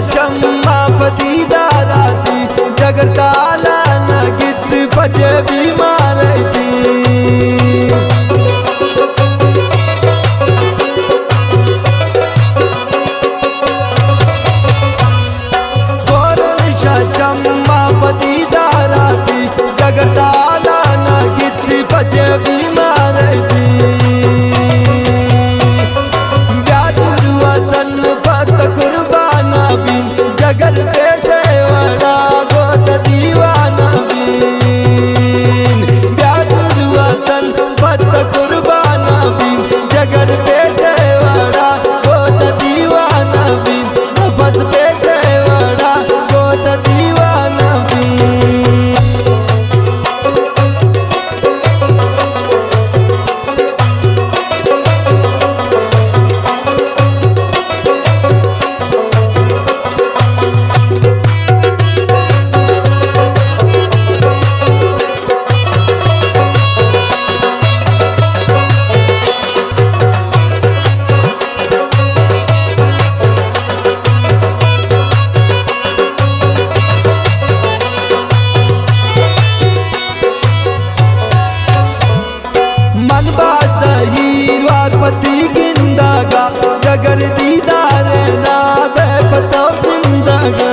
चम्मा पतीदाराती जगरताला नगित पचे बीमारती चम्मा पतीदाराती जगरताला नगित पचे बीमारती वतन पत कुर्बाना बिन जगत पेशेवरा गोत दीवाना बिन ब्यादुर वतन पत कुर्बाना बिन जगत पेशेवरा गोत दीवाना बिन बस पेशेवरा गोत दीवाना बिन पति गिंदागा जगर दीदार नाद पतो जिंदागा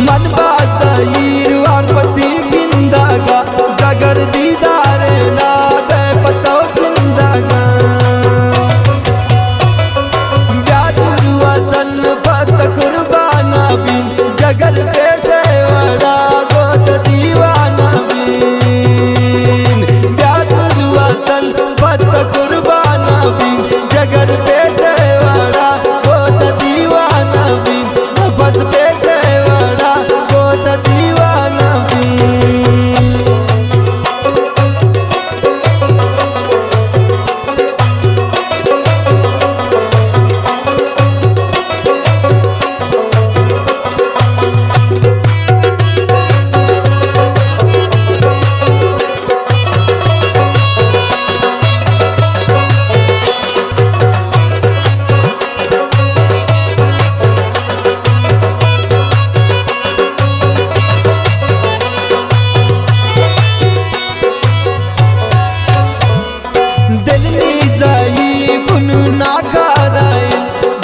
मन बाज़ीर वार पति गिंदागा जगर दीदार नाद पतो जिंदागा ब्यादुर वतन पत कुर्बाना बिन जगत पेशेवरा गोत दीवाना बिन ब्यादुर वतन पत कुर्बाना बिन जगत पेशेवरा गोत दीवाना बिन बस पेशेवरा गोत दीवाना बिन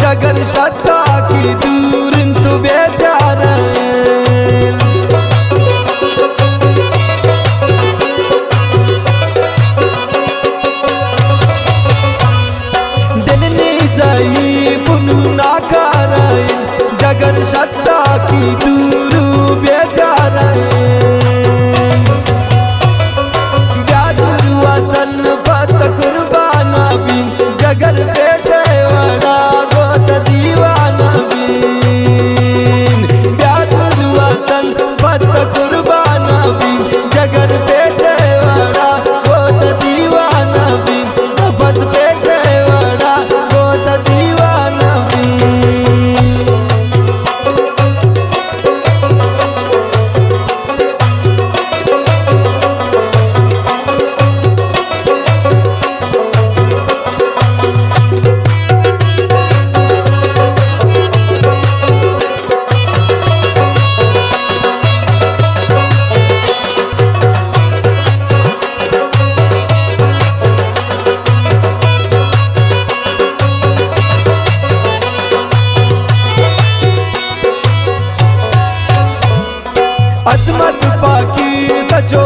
जगर सत्ता की दूर तू बेचारा दिल नहीं सही पुनु ना कराए जगर सत्ता की दूर बेचारा ब्यादुर वतन पत कुर्बाना बिन जगर पेशेवरा गोत दीवाना बिन ब्यादुर वतन पत कुर्बाना बिन जगर पेशेवरा गोत दीवाना बिन बस पेशेवरा गोत दीवाना बिन असमत पाकी तजो